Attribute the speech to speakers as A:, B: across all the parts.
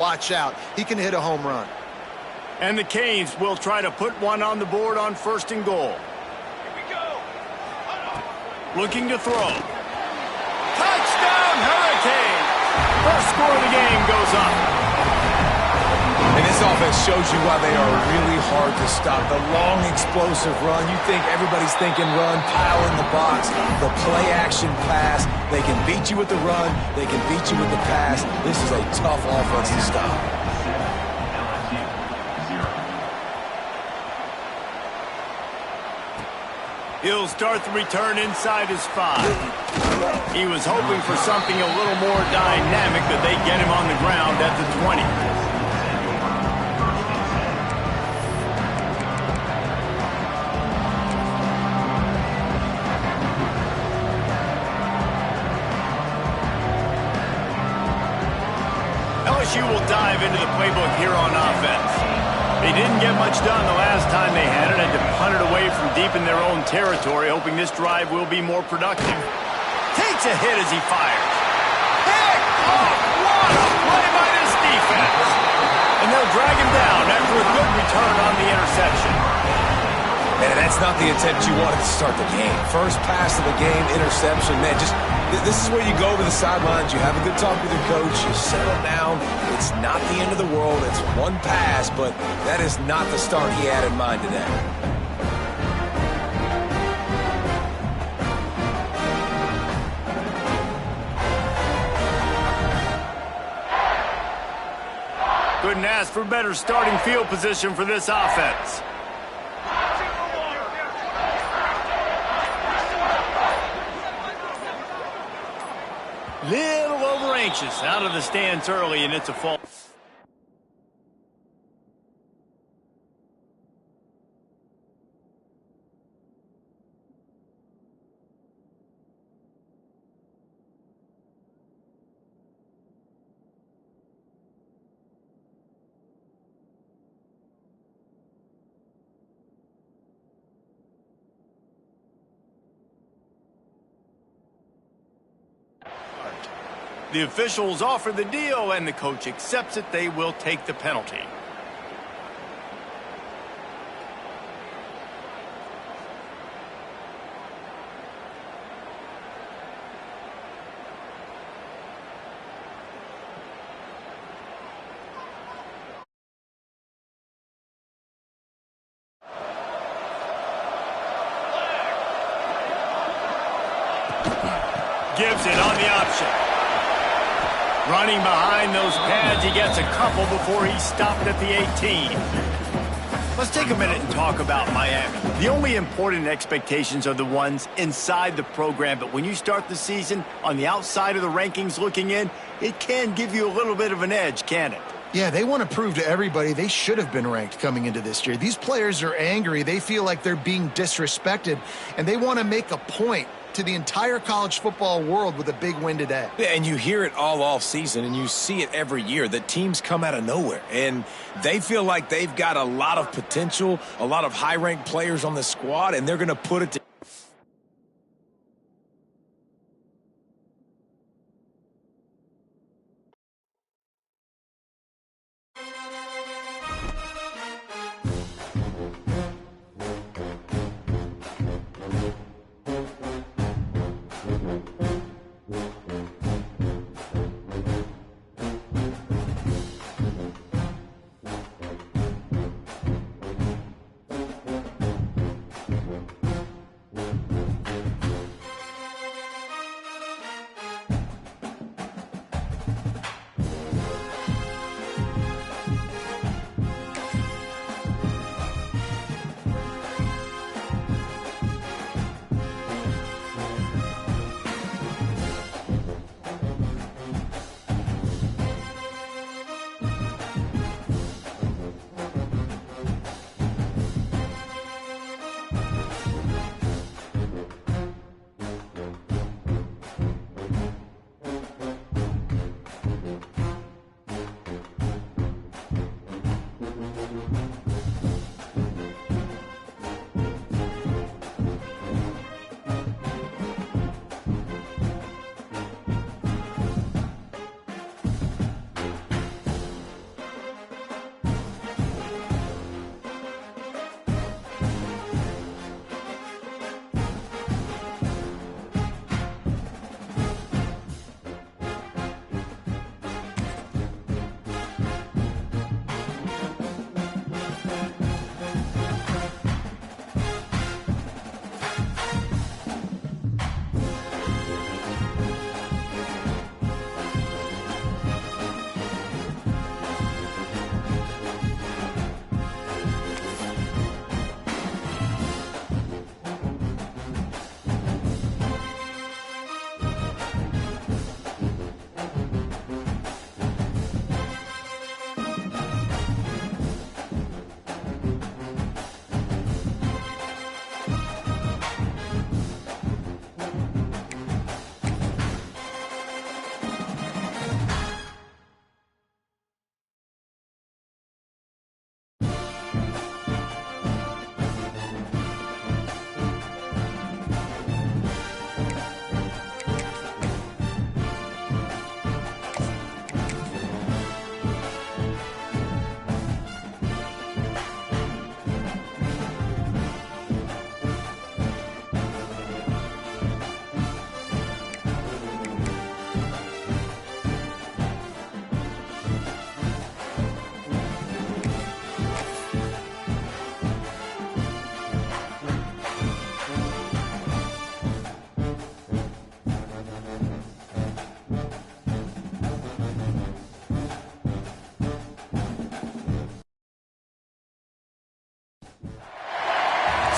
A: Watch out. He can hit a home run.
B: And the Canes will try to put one on the board on 1st and goal.
C: Here we go.
B: Looking to throw. Touchdown, Hurricane! First score of the game goes up.
D: And this offense shows you why they are really hard to stop. The long, explosive run. You think everybody's thinking run, pile in the box. The play-action pass. They can beat you with the run. They can beat you with the pass. This is a tough offense to stop.
B: He'll start the return inside his 5. He was hoping for something a little more dynamic, but they get him on the ground at the 20. LSU will dive into the playbook here on offense. They didn't get much done the last time they had it, and to punt it away from deep in their own territory, hoping this drive will be more productive. Takes a hit as he fires. Pick off! What a play by this defense! And they'll drag him down after a good return on the interception.
D: And that's not the attempt you wanted to start the game. First pass of the game, interception. Man, this is where you go to the sidelines. You have a good talk with your coach. You settle down. It's not the end of the world. It's one pass, but that is not the start he had in mind today.
B: Couldn't ask for better starting field position for this offense. Little over anxious, out of the stance early, and it's a fault. The officials offer the deal, and the coach accepts it. They will take the penalty. Gives it on the option. Running behind those pads, he gets a couple before he's stopped at the 18. Let's take a minute and talk about Miami. The only important expectations are the ones inside the program, but when you start the season on the outside of the rankings looking in, it can give you a little bit of an edge, can it?
A: Yeah, they want to prove to everybody they should have been ranked coming into this year. These players are angry. They feel like they're being disrespected, and they want to make a point to the entire college football world with a big win today.
D: Yeah, and you hear it all off season, and you see it every year. The teams come out of nowhere, and they feel like they've got a lot of potential, a lot of high-ranked players on the squad, and they're going to put it to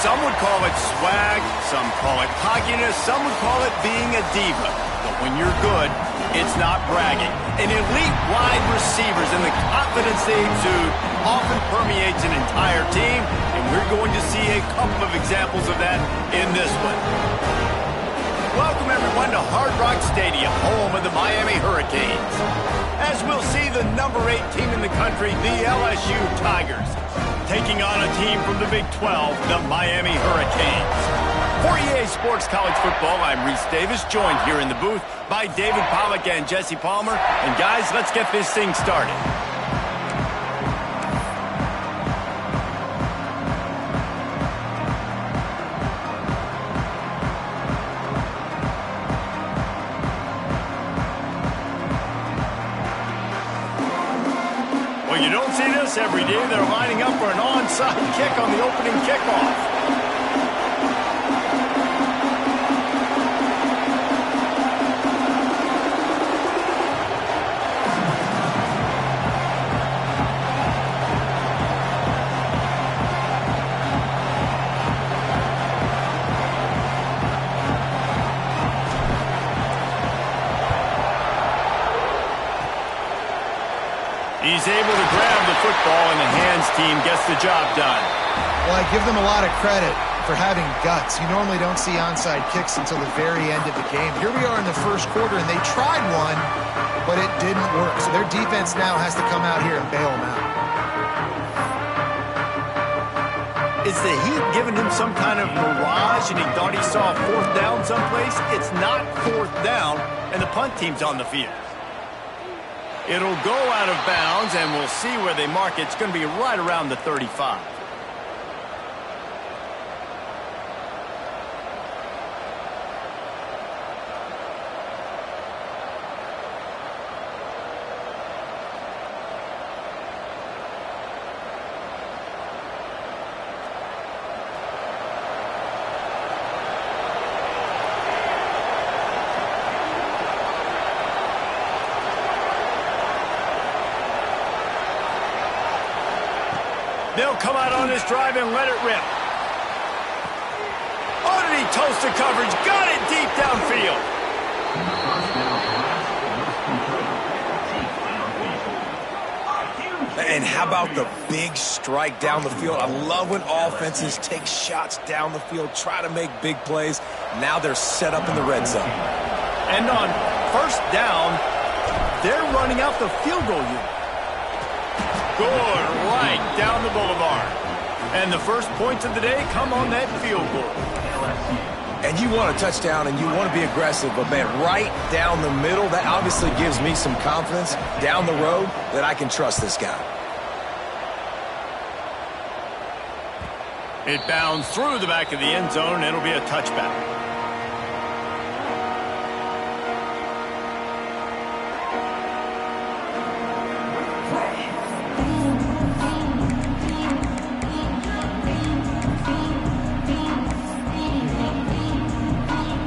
B: Some would call it swag, some call it cockiness, some would call it being a diva. But when you're good, it's not bragging. An elite wide receivers and the confidence they exude often permeates an entire team, and we're going to see a couple of examples of that in this one. Welcome, everyone, to Hard Rock Stadium, home of the Miami Hurricanes. As we'll see the number 8 team in the country, the LSU Tigers, taking on a team from the Big 12, the Miami Hurricanes. For EA Sports College Football, I'm Reese Davis, joined here in the booth by David Pollack and Jesse Palmer. And guys, let's get this thing started. Well, you don't see this every day. They're lining up for an onside kick on the opening kickoff. He's able to grab the football, and the hands team gets the job done.
A: Well, I give them a lot of credit for having guts. You normally don't see onside kicks until the very end of the game. Here we are in the first quarter, and they tried one, but it didn't work. So their defense now has to come out here and bail them out.
B: Is the heat giving him some kind of mirage, and he thought he saw a fourth down someplace? It's not fourth down, and the punt team's on the field. It'll go out of bounds, and we'll see where they mark it. It's going to be right around the 35. They'll come out on this drive and let it rip. Oh, did he toast the coverage? Got it deep downfield.
D: And how about the big strike down the field? I love when offenses take shots down the field, try to make big plays. Now they're set up in the red zone.
B: And on first down, they're running out the field goal unit. Good, right down the boulevard. And the first points of the day come on that field goal.
D: And you want a touchdown and you want to be aggressive, but man, right down the middle, that obviously gives me some confidence down the road that I can trust this guy.
B: It bounds through the back of the end zone, and it'll be a touchback.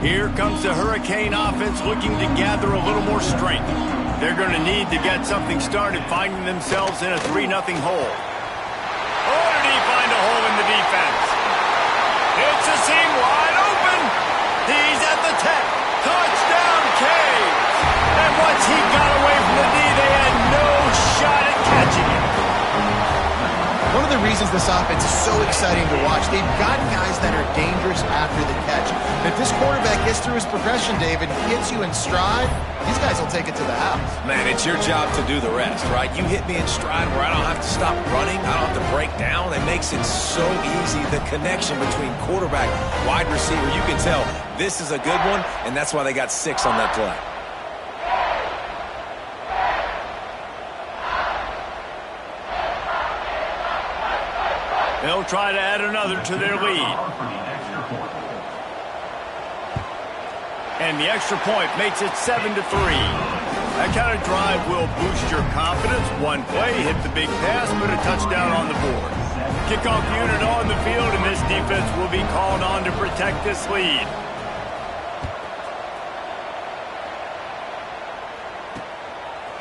B: Here comes the Hurricane offense looking to gather a little more strength. They're going to need to get something started, finding themselves in a 3-0 hole. Oh, did he find a hole in the defense? It's a seam wide open. He's at the 10. Touchdown, Caves. And once he got away from the D, they had no shot at catching him.
A: One of the reasons this offense is so exciting to watch, they've got guys that are dangerous after the catch. And if this quarterback gets through his progression, David, hits you in stride, these guys will take it to the house.
D: Man, it's your job to do the rest, right? You hit me in stride where I don't have to stop running, I don't have to break down. It makes it so easy, the connection between quarterback, wide receiver. You can tell this is a good one, and that's why they got 6 on that play.
B: They'll try to add another to their lead. And the extra point makes it 7-3. That kind of drive will boost your confidence. One play, hit the big pass, put a touchdown on the board. Kickoff unit on the field, and this defense will be called on to protect this lead.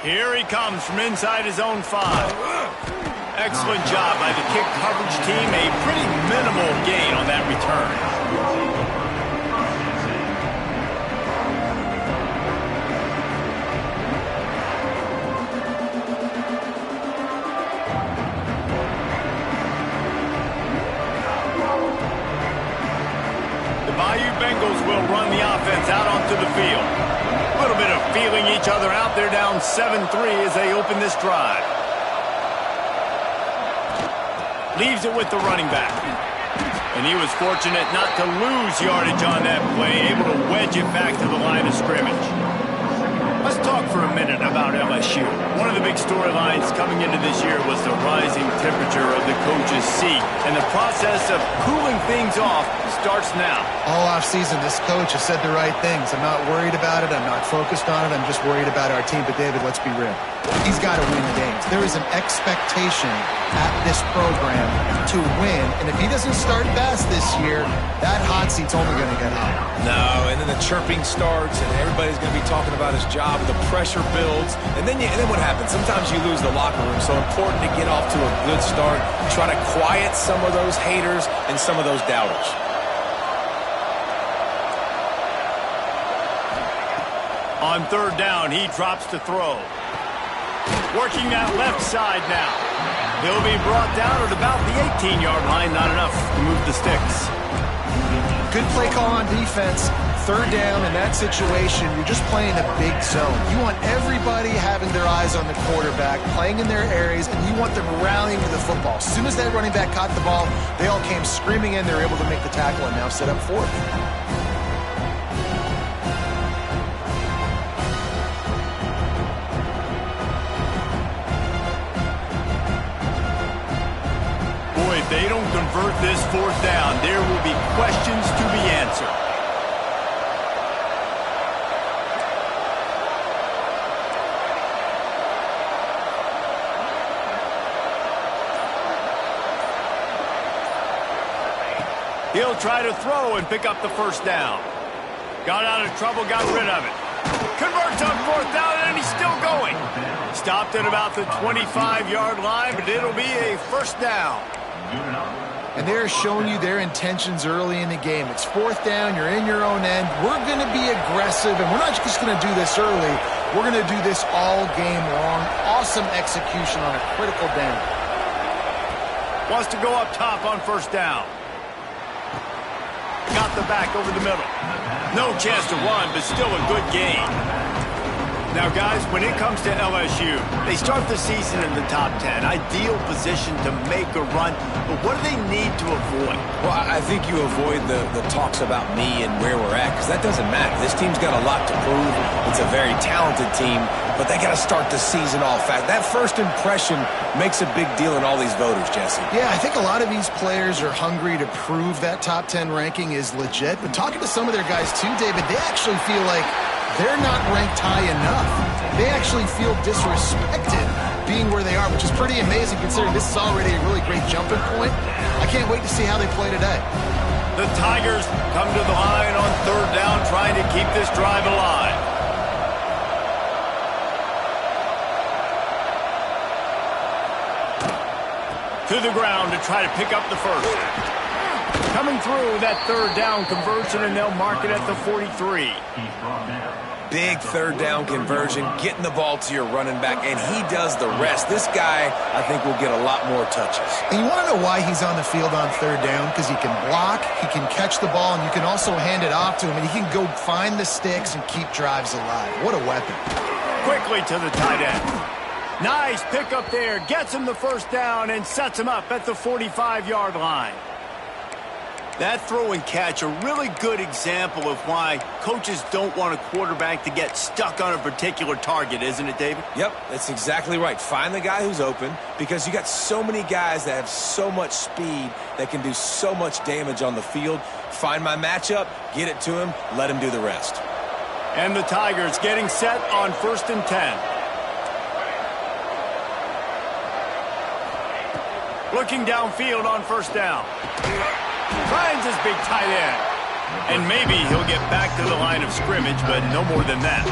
B: Here he comes from inside his own 5. Excellent job by the kick coverage team. A pretty minimal gain on that return. Bengals will run the offense out onto the field. A little bit of feeling each other out. They're down 7-3 as they open this drive. Leaves it with the running back. And he was fortunate not to lose yardage on that play, able to wedge it back to the line of scrimmage. Let's talk for a minute about LSU. One of the big storylines coming into this year was the rising temperature of the coach's seat. And the process of cooling things off starts now.
A: All offseason, this coach has said the right things. I'm not worried about it. I'm not focused on it. I'm just worried about our team. But, David, let's be real. He's got to win games. There is an expectation at this program to win. And if he doesn't start fast this year, that hot seat's only going to get hot.
D: No, and then the chirping starts, and everybody's going to be talking about his job, and the pressure builds. And then what happens? Sometimes you lose the locker room. So important to get off to a good start. Try to quiet some of those haters and some of those doubters.
B: On third down, he drops to throw. Working that left side now. He'll be brought down at about the 18-yard line. Not enough to move the sticks.
A: Good play call on defense. Third down in that situation, you're just playing a big zone. You want everybody having their eyes on the quarterback, playing in their areas, and you want them rallying to the football. As soon as that running back caught the ball, they all came screaming in. They were able to make the tackle and now set up fourth.
B: If they don't convert this fourth down, there will be questions to be answered. He'll try to throw and pick up the first down. Got out of trouble, got rid of it. Converts on fourth down, and he's still going. Stopped at about the 25-yard line, but it'll be a first down.
A: And they're showing you their intentions early in the game. It's fourth down. You're in your own end. We're going to be aggressive, and we're not just going to do this early. We're going to do this all game long. Awesome execution on a critical down.
B: Wants to go up top on first down. Got the back over the middle. No chance to run, but still a good gain. Now, guys, when it comes to LSU, they start the season in the top 10. Ideal position to make a run, but what do they need to avoid?
D: Well, I think you avoid the talks about me and where we're at, because that doesn't matter. This team's got a lot to prove. It's a very talented team, but they got to start the season off fast. That first impression makes a big deal in all these voters, Jesse.
A: Yeah, I think a lot of these players are hungry to prove that top 10 ranking is legit, but talking to some of their guys too, David, they actually feel like they're not ranked high enough. They actually feel disrespected being where they are, which is pretty amazing considering this is already a really great jumping point. I can't wait to see how they play today.
B: The Tigers come to the line on third down, trying to keep this drive alive. To the ground to try to pick up the first. Coming through that third down conversion, and they'll mark it at the 43.
D: Big third down conversion, getting the ball to your running back, and he does the rest. This guy, I think, will get a lot more touches.
A: And you want to know why he's on the field on third down? Because he can block, he can catch the ball, and you can also hand it off to him, and he can go find the sticks and keep drives alive. What a weapon.
B: Quickly to the tight end. Nice pickup there. Gets him the first down and sets him up at the 45-yard line. That throw and catch, a really good example of why coaches don't want a quarterback to get stuck on a particular target, isn't it, David?
D: Yep, that's exactly right. Find the guy who's open, because you got so many guys that have so much speed that can do so much damage on the field. Find my matchup, get it to him, let him do the rest.
B: And the Tigers getting set on 1st and 10. Looking downfield on first down. Finds his big tight end. And maybe he'll get back to the line of scrimmage, but no more than that.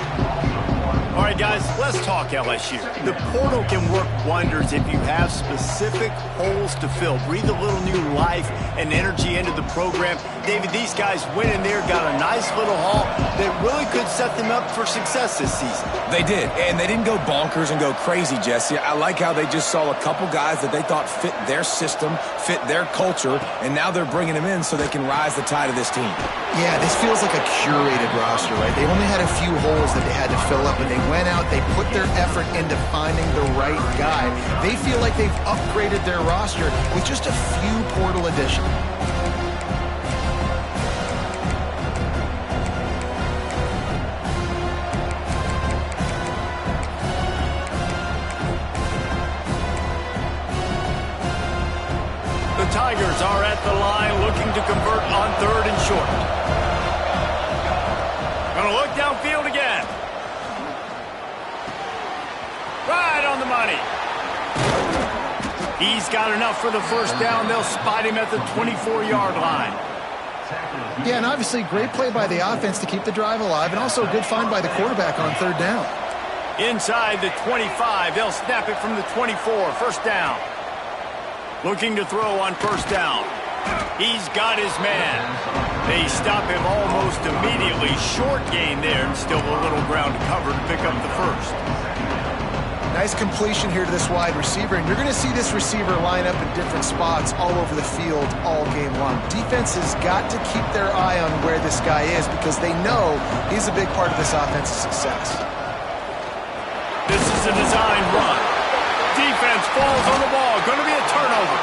B: All right, guys, let's talk LSU. The portal can work wonders if you have specific holes to fill. Breathe a little new life and energy into the program. David, these guys went in there, got a nice little haul that really could set them up for success this season.
D: They did, and they didn't go bonkers and go crazy, Jesse. I like how they just saw a couple guys that they thought fit their system, fit their culture, and now they're bringing them in so they can rise the tide of this team.
A: Yeah, this feels like a curated roster, right? They only had a few holes that they had to fill up, and they went out, they put their effort into finding the right guy. They feel like they've upgraded their roster with just a few portal additions.
B: The Tigers are at the line looking to convert on 3rd and short. Gonna look downfield again. Right on the money. He's got enough for the first down. They'll spot him at the 24-yard line.
A: Yeah, and obviously great play by the offense to keep the drive alive, and also a good find by the quarterback on 3rd down.
B: Inside the 25, they'll snap it from the 24. First down. Looking to throw on 1st down. He's got his man. They stop him almost immediately. Short gain there, and still a little ground to cover to pick up the first.
A: Nice completion here to this wide receiver, and you're going to see this receiver line up in different spots all over the field all game long. Defense has got to keep their eye on where this guy is because they know he's a big part of this offense's success.
B: This is a design run. Defense falls on the ball. Going to be a turnover.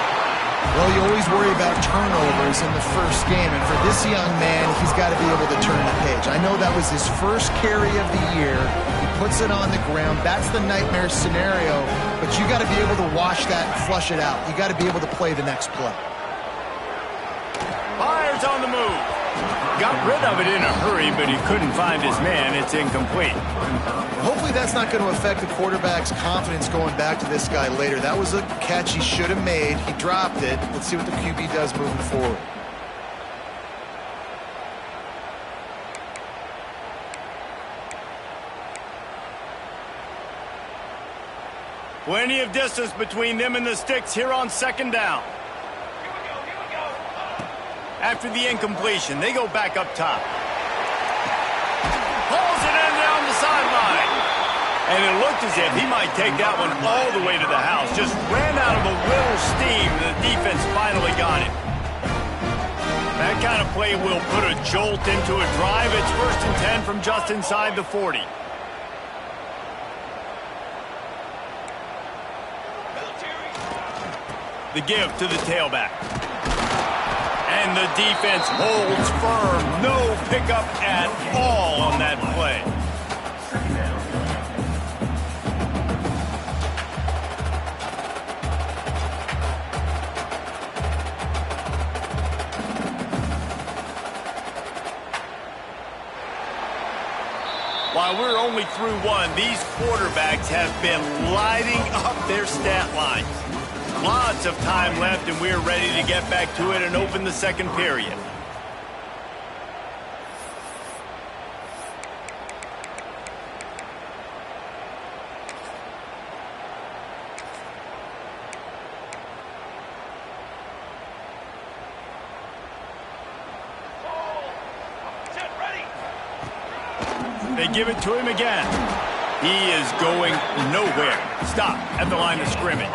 A: Well, you always worry about turnovers in the first game, and for this young man, he's got to be able to turn the page. I know that was his first carry of the year. He puts it on the ground. That's the nightmare scenario, but you got to be able to wash that and flush it out. You got to be able to play the next play.
B: Fires on the move. Got rid of it in a hurry, but he couldn't find his man. It's incomplete.
A: Hopefully that's not going to affect the quarterback's confidence going back to this guy later. That was a catch he should have made. He dropped it. Let's see what the QB does moving forward.
B: Plenty of distance between them and the sticks here on 2nd down. After the incompletion, they go back up top. Pulls it in down the sideline. And it looked as if he might take that one all the way to the house. Just ran out of a little steam, and the defense finally got it. That kind of play will put a jolt into a drive. It's 1st and 10 from just inside the 40. The give to the tailback. And the defense holds firm. No pickup at all on that play. While we're only through one, these quarterbacks have been lighting up their stat lines. Lots of time left, and we're ready to get back to it and open the 2nd period. They give it to him again. He is going nowhere. Stop at the line of scrimmage.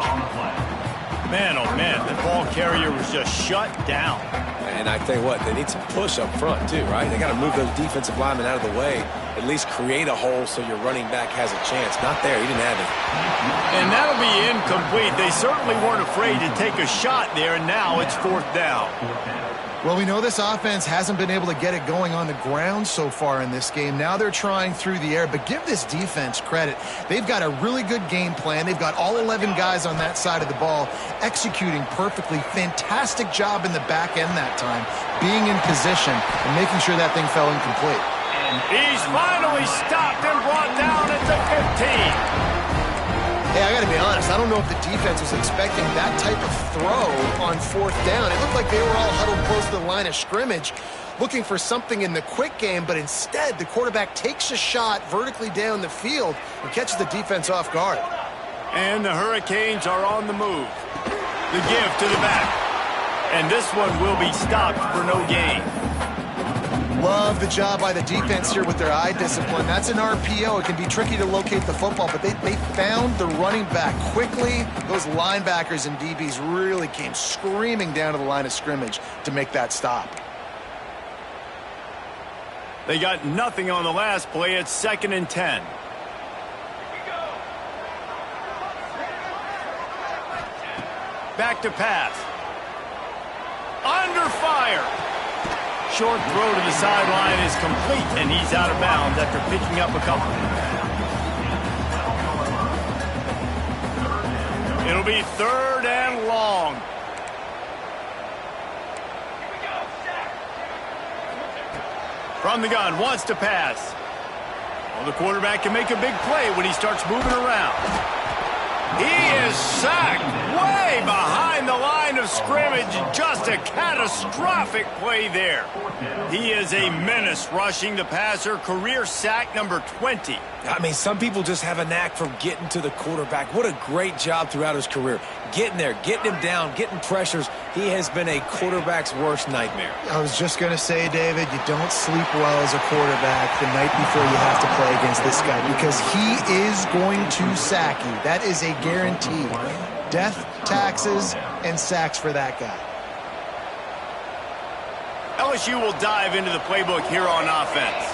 B: Man, oh man, the ball carrier was just shut down.
D: And I tell you what, they need some push up front too, right? They got to move those defensive linemen out of the way, at least create a hole so your running back has a chance. Not there, he didn't have it.
B: And that'll be incomplete. They certainly weren't afraid to take a shot there, and now it's 4th down.
A: Well, we know this offense hasn't been able to get it going on the ground so far in this game. Now they're trying through the air, but give this defense credit. They've got a really good game plan. They've got all 11 guys on that side of the ball executing perfectly. Fantastic job in the back end that time, being in position and making sure that thing fell incomplete.
B: He's finally stopped and brought down at the 15.
A: Hey, I got to be honest, I don't know if the defense was expecting that type of throw on 4th down. It looked like they were all huddled close to the line of scrimmage, looking for something in the quick game, but instead the quarterback takes a shot vertically down the field and catches the defense off guard.
B: And the Hurricanes are on the move. The give to the back. And this one will be stopped for no gain.
A: Love the job by the defense here with their eye discipline. That's an RPO. It can be tricky to locate the football, but they found the running back quickly. Those linebackers and DBs really came screaming down to the line of scrimmage to make that stop.
B: They got nothing on the last play. It's 2nd and 10. Back to pass. Under fire. Short throw to the sideline is complete, and he's out of bounds after picking up a couple. It'll be 3rd and long. From the gun, wants to pass. Well, the quarterback can make a big play when he starts moving around. He is sacked way behind the line of scrimmage. Just a catastrophic play there. He is a menace rushing the passer. Career sack number 20.
D: I mean, some people just have a knack for getting to the quarterback. What a great job throughout his career. Getting there, getting him down, getting pressures. He has been a quarterback's worst nightmare.
A: I was just going to say, David, you don't sleep well as a quarterback the night before you have to play against this guy because he is going to sack you. That is a guarantee. Death, taxes, and sacks for that guy.
B: LSU will dive into the playbook here on offense.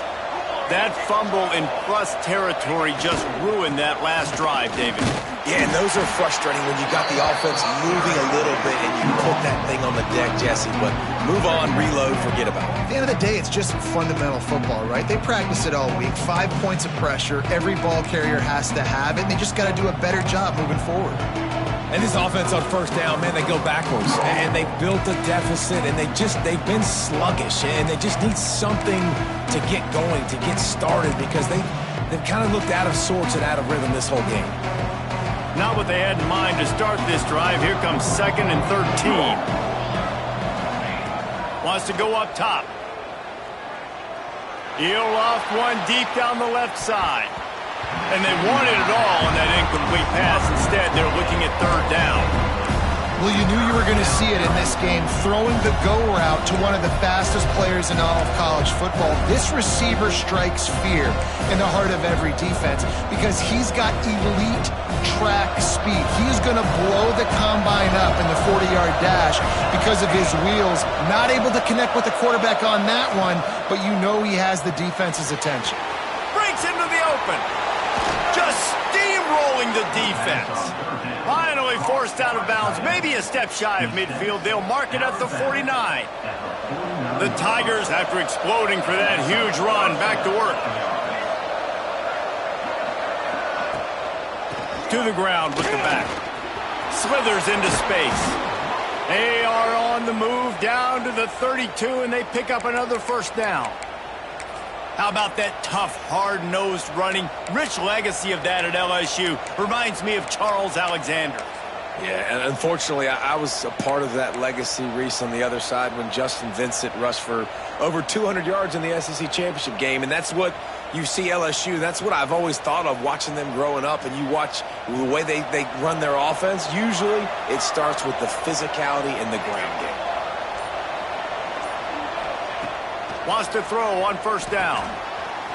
B: That fumble in plus territory just ruined that last drive, David.
D: Yeah, and those are frustrating when you got the offense moving a little bit and you put that thing on the deck, Jesse. But move on, reload, forget about it.
A: At the end of the day, it's just fundamental football, right? They practice it all week. 5 points of pressure. Every ball carrier has to have it. And they just got to do a better job moving forward.
D: And this offense on 1st down, man, they go backwards. And they built a deficit, and they've been sluggish. And they just need something to get going, to get started, because they've kind of looked out of sorts and out of rhythm this whole game.
B: Not what they had in mind to start this drive. Here comes 2nd and 13. Wants to go up top. He'll off one deep down the left side. And they wanted it all on that incomplete pass. Instead, they're looking at 3rd down.
A: Well, you knew you were going to see it in this game, throwing the go route to one of the fastest players in all of college football. This receiver strikes fear in the heart of every defense because he's got elite track speed. He's going to blow the combine up in the 40-yard dash because of his wheels. Not able to connect with the quarterback on that one, but you know he has the defense's attention.
B: Breaks into the open. Just steamrolling the defense. Finally forced out of bounds, maybe a step shy of midfield. They'll mark it at the 49. The Tigers, after exploding for that huge run, back to work. To the ground with the back. Slithers into space. They are on the move down to the 32, and they pick up another 1st down. How about that tough, hard-nosed running? Rich legacy of that at LSU. Reminds me of Charles Alexander.
D: Yeah, and unfortunately, I was a part of that legacy, Reese, on the other side when Justin Vincent rushed for over 200 yards in the SEC championship game. And that's what you see LSU. That's what I've always thought of watching them growing up. And you watch the way they run their offense. Usually, it starts with the physicality in the ground game.
B: Wants to throw on 1st down.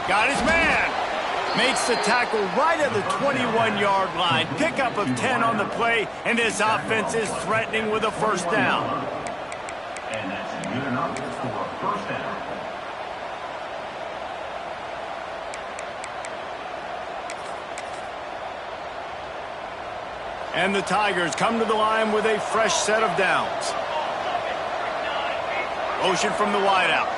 B: Got his man. Makes the tackle right at the 21-yard line. Pickup of 10 on the play, and this offense is threatening with a 1st down.
C: And that's good enough for a 1st down.
B: And the Tigers come to the line with a fresh set of downs. Motion from the wideout.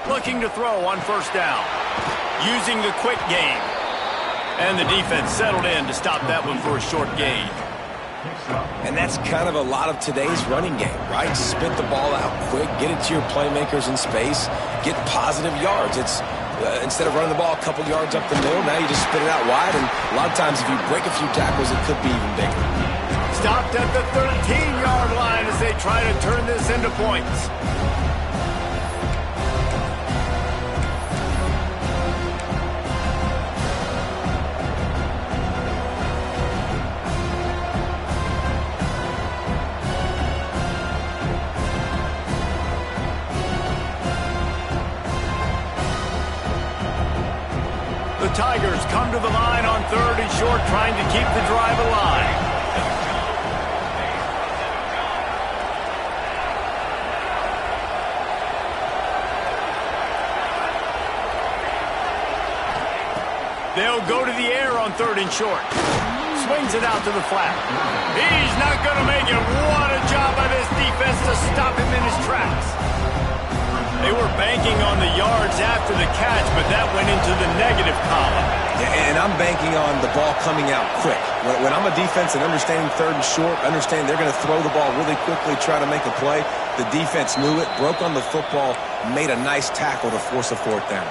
B: Looking to throw on 1st down. Using the quick game. And the defense settled in to stop that one for a short gain.
D: And that's kind of a lot of today's running game, right? Spit the ball out quick, get it to your playmakers in space, get positive yards. It's Instead of running the ball a couple yards up the middle, now you just spit it out wide, and a lot of times if you break a few tackles, it could be even bigger.
B: Stopped at the 13-yard line as they try to turn this into points. The Tigers come to the line on 3rd and short, trying to keep the drive alive. They'll go to the air on 3rd and short. Swings it out to the flat. He's not going to make it. What a job by this defense to stop him in his tracks. They were banking on the yards after the catch, but that went into the negative column.
D: Yeah, and I'm banking on the ball coming out quick. When I'm a defense and understanding 3rd and short, understanding they're going to throw the ball really quickly, try to make a play, the defense knew it, broke on the football, made a nice tackle to force a 4th down.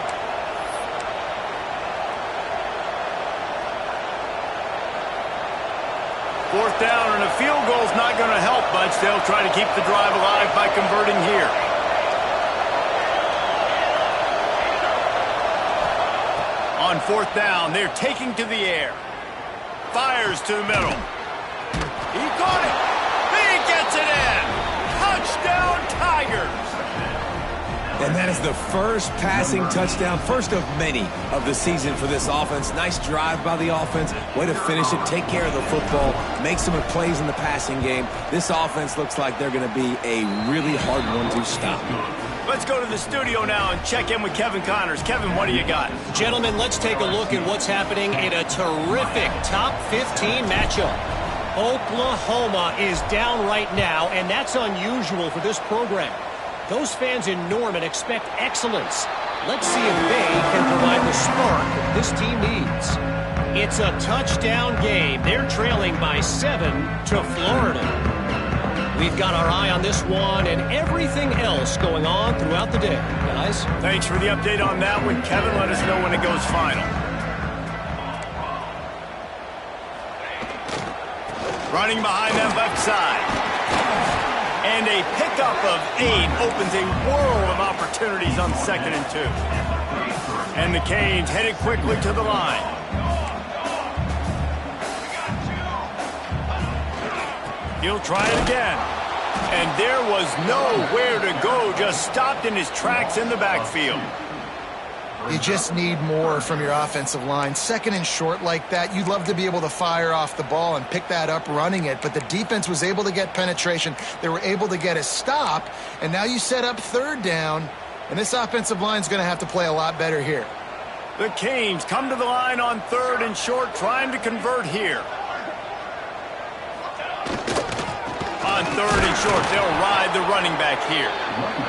B: Fourth down, and a field goal's not going to help much. They'll try to keep the drive alive by converting here. On 4th down, they're taking to the air. Fires to the middle. He caught it. He gets it in. Touchdown, Tigers.
D: And that is the first passing touchdown, first of many of the season for this offense. Nice drive by the offense. Way to finish it, take care of the football, make some plays in the passing game. This offense looks like they're going to be a really hard one to stop.
B: Let's go to the studio now and check in with Kevin Connors. Kevin, what do you got?
E: Gentlemen, let's take a look at what's happening in a terrific top 15 matchup. Oklahoma is down right now, and that's unusual for this program. Those fans in Norman expect excellence. Let's see if they can provide the spark that this team needs. It's a touchdown game. They're trailing by 7 to Florida. We've got our eye on this one and everything else going on throughout the day, guys.
B: Thanks for the update on that one, Kevin. Let us know when it goes final. Running behind that left side. And a pickup of 8 opens a world of opportunities on 2nd and 2. And the Canes headed quickly to the line. He'll try it again. And there was nowhere to go, just stopped in his tracks in the backfield.
A: You just need more from your offensive line. 2nd and short like that, you'd love to be able to fire off the ball and pick that up running it, but the defense was able to get penetration. They were able to get a stop, and now you set up 3rd down, and this offensive line is going to have to play a lot better here.
B: The Canes come to the line on 3rd and short, trying to convert here. On 3rd and short, they'll ride the running back here.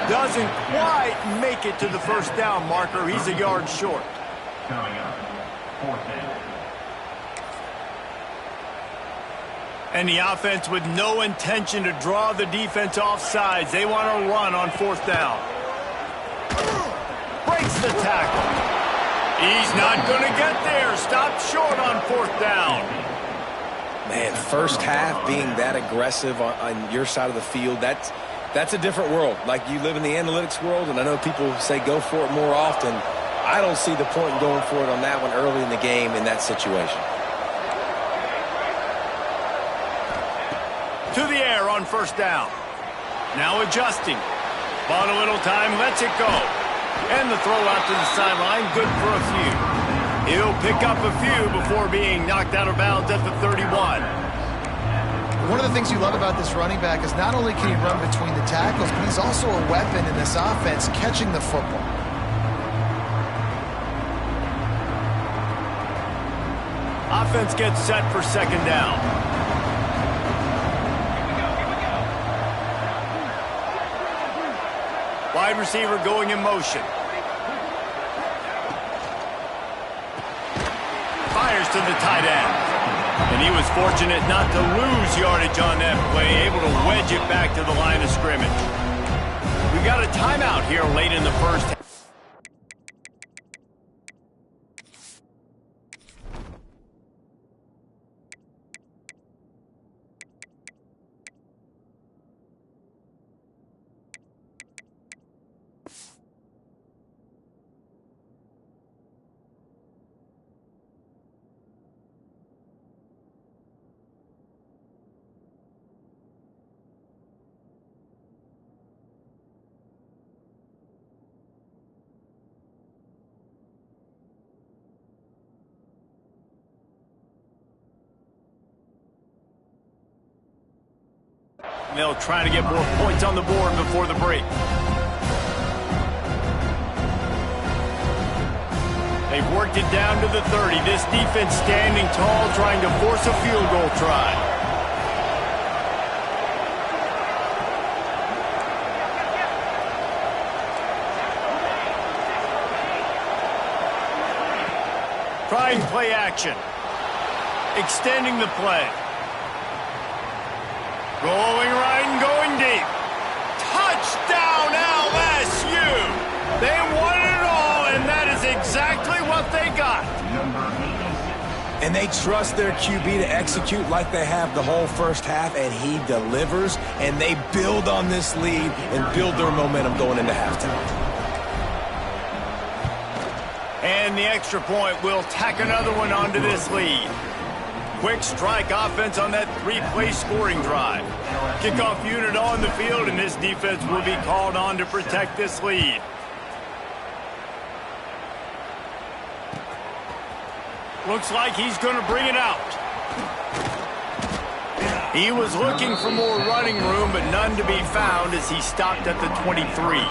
B: Doesn't quite make it to the 1st down marker. He's a yard short.
C: Coming up, 4th down.
B: And the offense with no intention to draw the defense off sides. They want to run on 4th down. Breaks the tackle. He's not going to get there. Stopped short on 4th down.
D: Man, first half being that aggressive on your side of the field, that's a different world. Like, you live in the analytics world, and I know people say go for it more often. I don't see the point in going for it on that one early in the game in that situation.
B: To the air on 1st down. Now adjusting. Bought a little time, lets it go. And the throw out to the sideline, good for a few. He'll pick up a few before being knocked out of bounds at the 31.
A: One of the things you love about this running back is not only can he run between the tackles, but he's also a weapon in this offense catching the football.
B: Offense gets set for 2nd down. Wide receiver going in motion. Fires to the tight end. And he was fortunate not to lose yardage on that play, able to wedge it back to the line of scrimmage. We got a timeout here late in the 1st. And they'll try to get more points on the board before the break. They've worked it down to the 30. This defense standing tall, trying to force a field goal try. Trying play action. Extending the play. Rolling right and going deep. Touchdown LSU! They won it all, and that is exactly what they got.
D: And they trust their QB to execute like they have the whole first half, and he delivers, and they build on this lead and build their momentum going into halftime.
B: And the extra point will tack another one onto this lead. Quick strike offense on that three-play scoring drive. Kickoff unit on the field, and this defense will be called on to protect this lead. Looks like he's going to bring it out. He was looking for more running room, but none to be found as he stopped at the 23.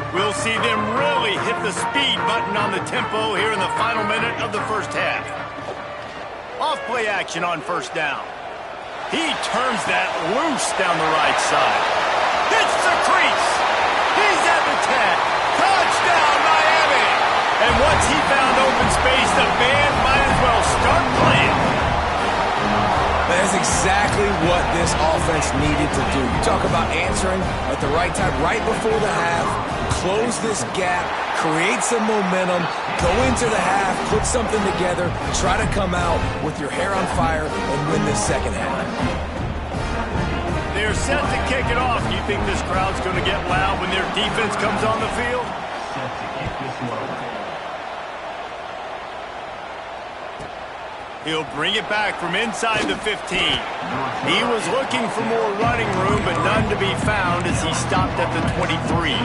B: We'll see them really hit the speed button on the tempo here in the final minute of the first half. Off play action on first down. He turns that loose down the right side. Hits the crease. He's at the 10. Touchdown, Miami. And once he found open space, the band might as well start playing.
D: That's exactly what this offense needed to do. You talk about answering at the right time, right before the half, close this gap, create some momentum, go into the half, put something together, try to come out with your hair on fire and win this second half.
B: They're set to kick it off. Do you think this crowd's going to get loud when their defense comes on the field?
C: Set to kick this one.
B: He'll bring it back from inside the 15. He was looking for more running room, but none to be found as he stopped at the 23.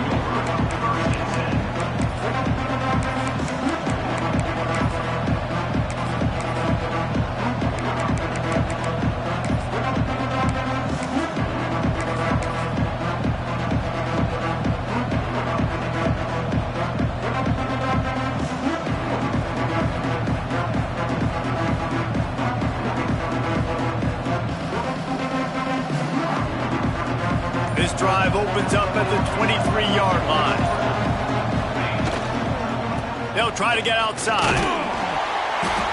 B: This drive opens up at the 23-yard line. They'll try to get outside.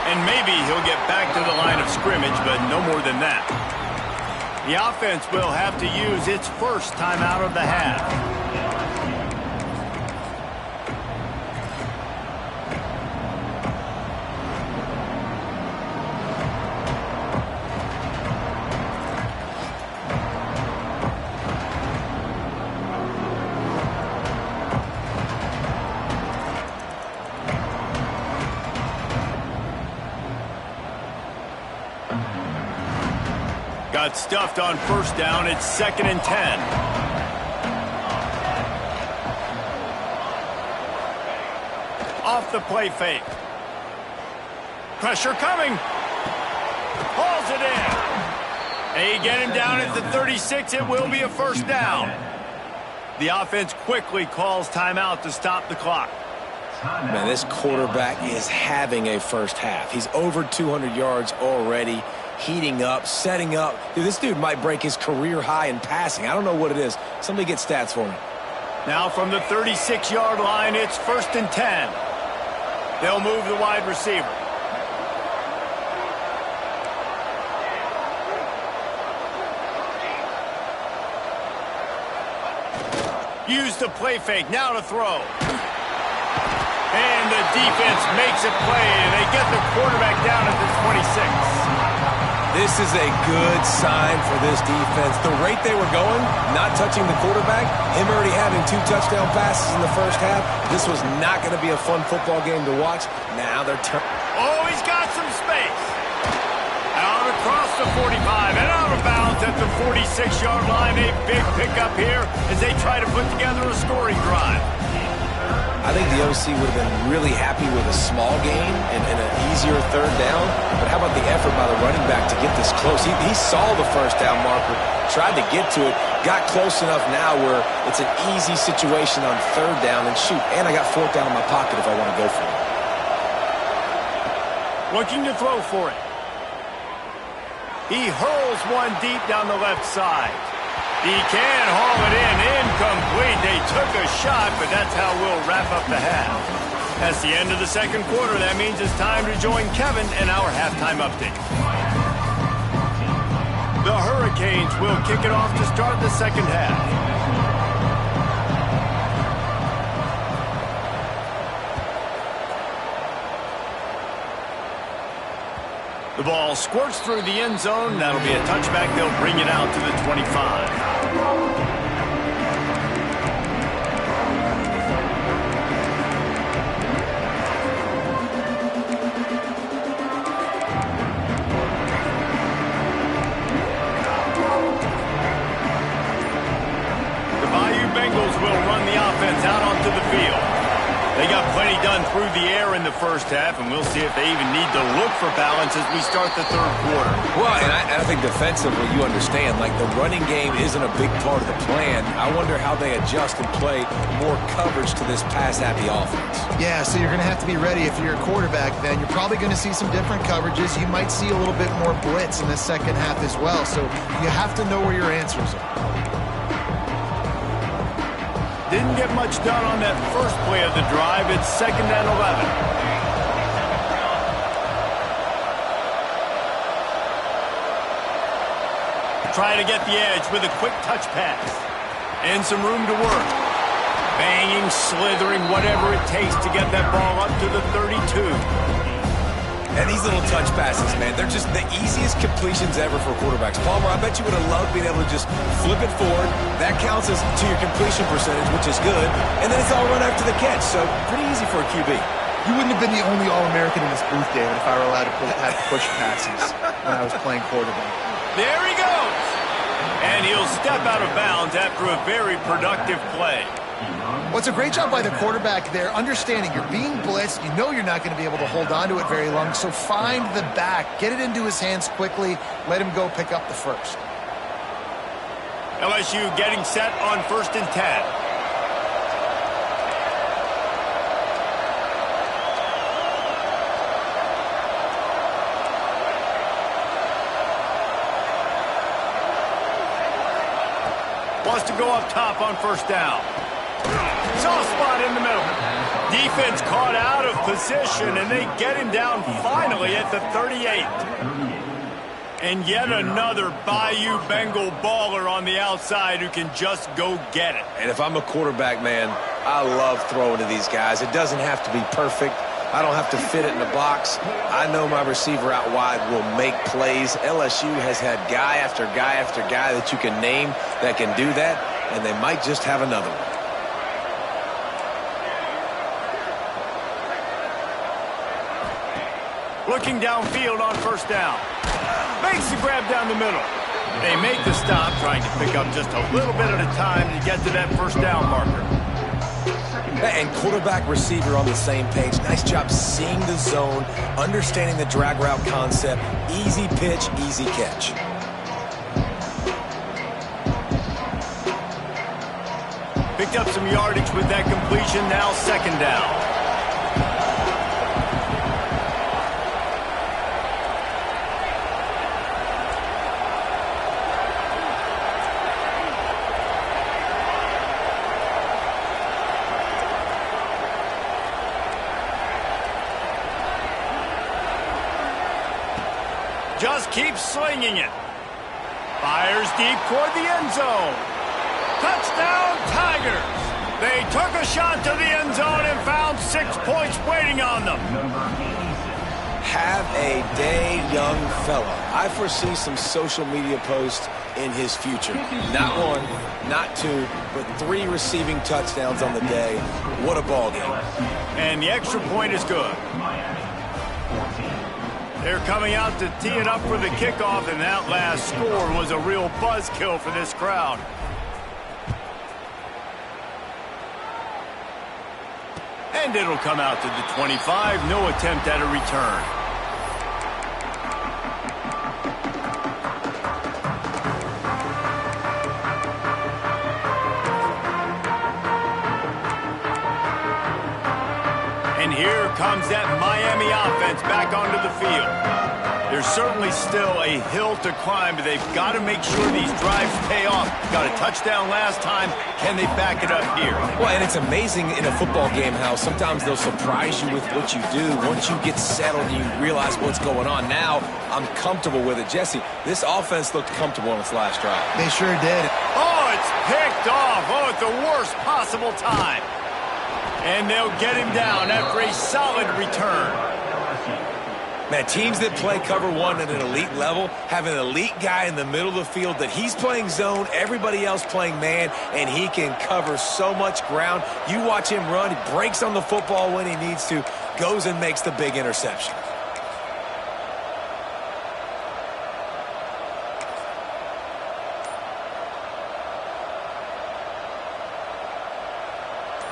B: And maybe he'll get back to the line of scrimmage, but no more than that. The offense will have to use its first timeout of the half. Got stuffed on first down. It's 2nd and 10. Off the play fake. Pressure coming. Hauls it in. They get him down at the 36. It will be a first down. The offense quickly calls timeout to stop the clock.
D: Man, this quarterback is having a first half. He's over 200 yards already, heating up, setting up. Dude, this dude might break his career high in passing. I don't know what it is. Somebody get stats for me.
B: Now from the 36-yard line, it's 1st and 10. They'll move the wide receiver. Use the play fake, now to throw. And the defense makes a play, and they get the quarterback down at the 26.
D: This is a good sign for this defense. The rate they were going, not touching the quarterback, him already having 2 touchdown passes in the first half, this was not going to be a fun football game to watch. Now they're
B: Oh, he's got some space. Out across the 45 and out of bounds at the 46-yard line. A big pickup here as they try to put together a scoring drive.
D: I think the OC would have been really happy with a small gain and an easier third down. But how about the effort by the running back to get this close? He saw the first down marker, tried to get to it, got close enough now where it's an easy situation on third down, and shoot, and I got fourth down in my pocket if I want to go for it.
B: Looking to throw for it. He hurls one deep down the left side. He can haul it in. Incomplete. They took a shot, but that's how we'll wrap up the half. That's the end of the second quarter. That means it's time to join Kevin in our halftime update. The Hurricanes will kick it off to start the second half. The ball squirts through the end zone. That'll be a touchback. They'll bring it out to the 25. The Bayou Bengals will run the offense out onto the field. They got plenty done through the air in the first half, and we'll see if they even need to look for balance as we start the third quarter.
D: Well, and I think defensively, you understand, like the running game isn't a big part of the plan. I wonder how they adjust and play more coverage to this pass-happy offense.
A: Yeah, so you're going to have to be ready if you're a quarterback then. You're probably going to see some different coverages. You might see a little bit more blitz in the second half as well, so you have to know where your answers are.
B: Didn't get much done on that first play of the drive. It's 2nd and 11. Try to get the edge with a quick touch pass. And some room to work. Banging, slithering, whatever it takes to get that ball up to the 32.
D: And these little touch passes, man, they're just the easiest completions ever for quarterbacks. Palmer, I bet you would have loved being able to just flip it forward. That counts as to your completion percentage, which is good. And then it's all run after the catch, so pretty easy for a QB.
A: You wouldn't have been the only All-American in this booth, David, if I were allowed to have push passes when I was playing quarterback.
B: There he goes. And he'll step out of bounds after a very productive play.
A: Well, it's a great job by the quarterback there, understanding you're being blitzed. You know you're not going to be able to hold on to it very long, so find the back. Get it into his hands quickly. Let him go pick up the first.
B: LSU getting set on 1st and 10. Wants to go up top on 1st down. Soft spot in the middle. Defense caught out of position, and they get him down finally at the 38. And yet another Bayou Bengal baller on the outside who can just go get it.
D: And if I'm a quarterback, man, I love throwing to these guys. It doesn't have to be perfect. I don't have to fit it in the box. I know my receiver out wide will make plays. LSU has had guy after guy after guy that you can name that can do that, and they might just have another one.
B: Looking downfield on 1st down. Makes the grab down the middle. They make the stop, trying to pick up just a little bit at a time to get to that 1st down marker.
D: And quarterback receiver on the same page. Nice job seeing the zone, understanding the drag route concept. Easy pitch, easy catch.
B: Picked up some yardage with that completion. Now 2nd down. Just keeps slinging it. Fires deep toward the end zone. Touchdown, Tigers. They took a shot to the end zone and found 6 points waiting on them.
D: Have a day, young fella. I foresee some social media posts in his future. Not 1, not 2, but 3 receiving touchdowns on the day. What a ball game.
B: And the extra point is good. They're coming out to tee it up for the kickoff, and that last score was a real buzzkill for this crowd. And it'll come out to the 25. No attempt at a return. And here comes that Miami offense back onto the field. There's certainly still a hill to climb, but they've got to make sure these drives pay off. Got a touchdown last time. Can they back it up here?
D: Well, and it's amazing in a football game how sometimes they'll surprise you with what you do. Once you get settled and you realize what's going on. Now, I'm comfortable with it. Jesse, this offense looked comfortable on its last drive.
A: They sure did.
B: Oh, it's picked off. Oh, at the worst possible time. And they'll get him down after a solid return.
D: Man, teams that play cover one at an elite level have an elite guy in the middle of the field that he's playing zone, everybody else playing man, and he can cover so much ground. You watch him run, he breaks on the football when he needs to, goes and makes the big interception.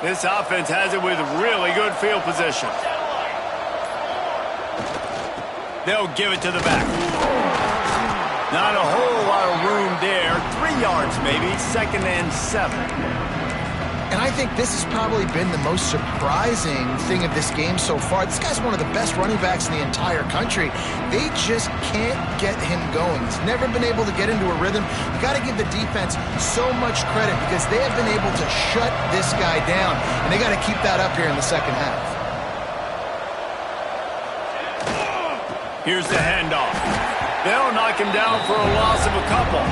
B: This offense has it with really good field position. They'll give it to the back. Not a whole lot of room there. 3 yards maybe, 2nd and 7.
A: And I think this has probably been the most surprising thing of this game so far. This guy's one of the best running backs in the entire country. They just can't get him going. He's never been able to get into a rhythm. You got to give the defense so much credit because they have been able to shut this guy down. And they got to keep that up here in the second half.
B: Here's the handoff. They'll knock him down for a loss of a couple.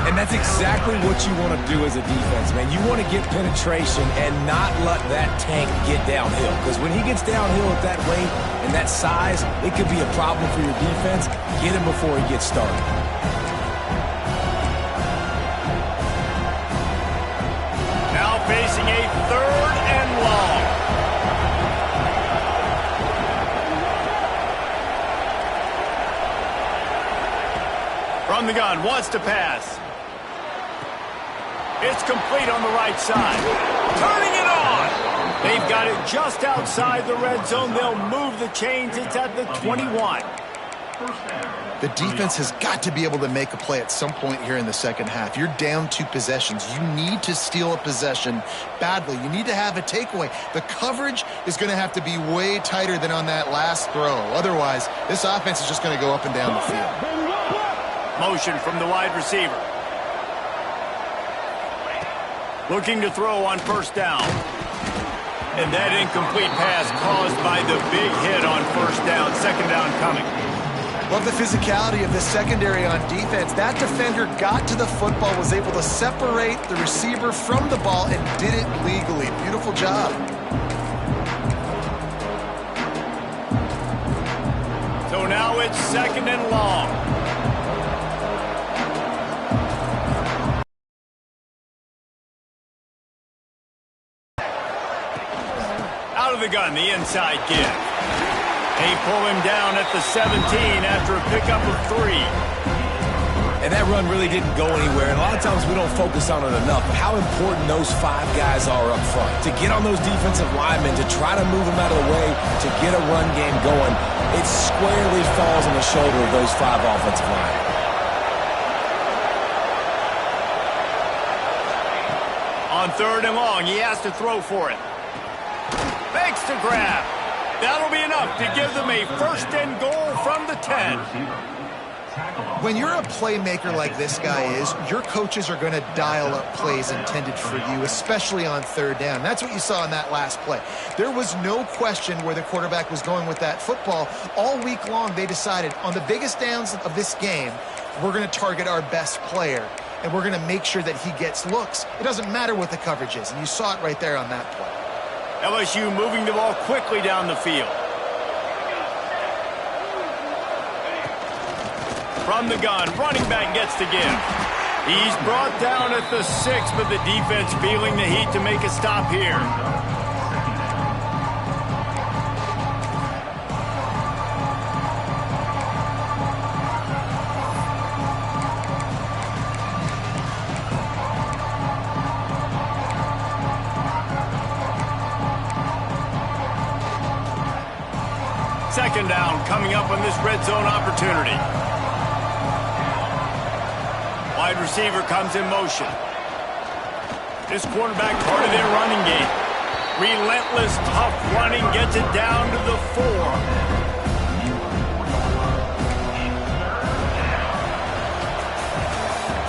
D: And that's exactly what you want to do as a defense, man. You want to get penetration and not let that tank get downhill. Because when he gets downhill at that weight and that size, it could be a problem for your defense. Get him before he gets started.
B: Now facing a 3rd and long. From the gun, wants to pass. It's complete on the right side. Turning it on. They've got it just outside the red zone. They'll move the chains. It's at the 21.
A: The defense has got to be able to make a play at some point here in the second half. You're down 2 possessions. You need to steal a possession badly. You need to have a takeaway. The coverage is going to have to be way tighter than on that last throw. Otherwise, this offense is just going to go up and down the field.
B: Motion from the wide receiver. Looking to throw on 1st down. And that incomplete pass caused by the big hit on 1st down. 2nd down coming.
A: Love the physicality of the secondary on defense. That defender got to the football, was able to separate the receiver from the ball, and did it legally. Beautiful job.
B: So now it's 2nd and long. Out of the gun, the inside give. They pull him down at the 17 after a pickup of 3.
D: And that run really didn't go anywhere. And a lot of times we don't focus on it enough. But how important those 5 guys are up front. To get on those defensive linemen, to try to move them out of the way, to get a run game going, it squarely falls on the shoulder of those 5 offensive linemen.
B: On 3rd and long, he has to throw for it. Fakes to grab. That'll be enough to give them a 1st and goal from the 10.
A: When you're a playmaker like this guy is, your coaches are going to dial up plays intended for you, especially on 3rd down. That's what you saw in that last play. There was no question where the quarterback was going with that football. All week long, they decided on the biggest downs of this game, we're going to target our best player, and we're going to make sure that he gets looks. It doesn't matter what the coverage is, and you saw it right there on that play.
B: LSU moving the ball quickly down the field. From the gun, running back gets to give. He's brought down at the 6, but the defense feeling the heat to make a stop here. second down coming up on this red zone opportunity. Wide receiver comes in motion. This quarterback part of their running game. Relentless, tough running gets it down to the 4.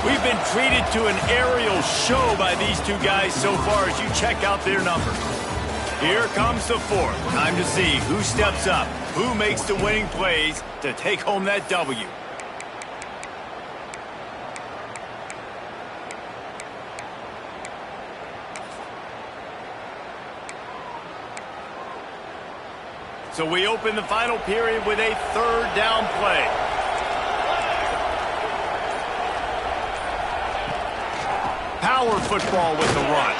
B: We've been treated to an aerial show by these two guys so far as you check out their numbers. Here comes the 4th. Time to see who steps up, who makes the winning plays to take home that W. So we open the final period with a 3rd down play. Power football with the run.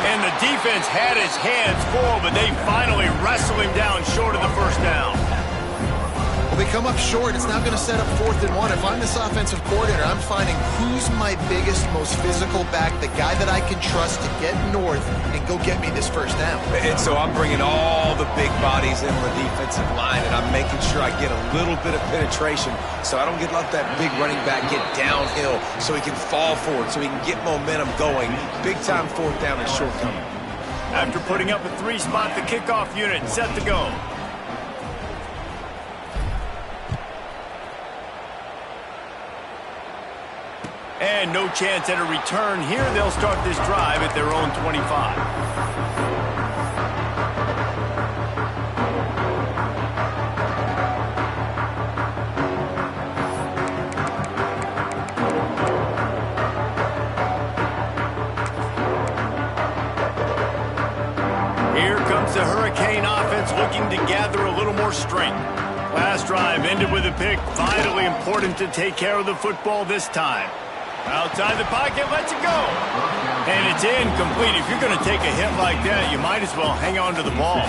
B: And the defense had his hands full, but they finally wrestle him down short of the first down.
A: Well, they come up short. It's now going to set up 4th and 1. If I'm this offensive coordinator, I'm finding who's my biggest, most physical back, the guy that I can trust to get north and go get me this first down.
D: And so I'm bringing all the big bodies in the defensive line, and I'm making sure I get a little bit of penetration so I don't let that big running back get downhill so he can fall forward, so he can get momentum going. Big-time 4th down and short coming.
B: After putting up a 3-spot, the kickoff unit set to go. And no chance at a return here. They'll start this drive at their own 25. Here comes the Hurricane offense looking to gather a little more strength. Last drive ended with a pick. Vitally important to take care of the football this time. Outside the pocket, lets it go. And it's incomplete. If you're going to take a hit like that, you might as well hang on to the ball.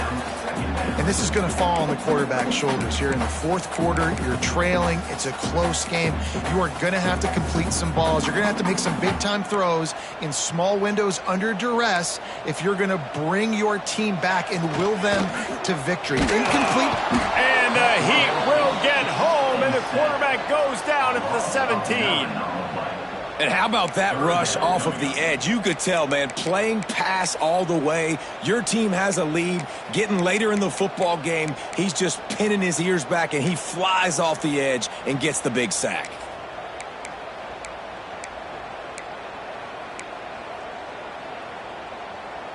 A: And this is going to fall on the quarterback's shoulders here in the 4th quarter. You're trailing. It's a close game. You are going to have to complete some balls. You're going to have to make some big-time throws in small windows under duress if you're going to bring your team back and will them to victory. Incomplete.
B: And the Heat will get home, and the quarterback goes down at the 17.
D: And how about that rush off of the edge? You could tell, man, playing pass all the way. Your team has a lead. Getting later in the football game, he's just pinning his ears back, and he flies off the edge and gets the big sack.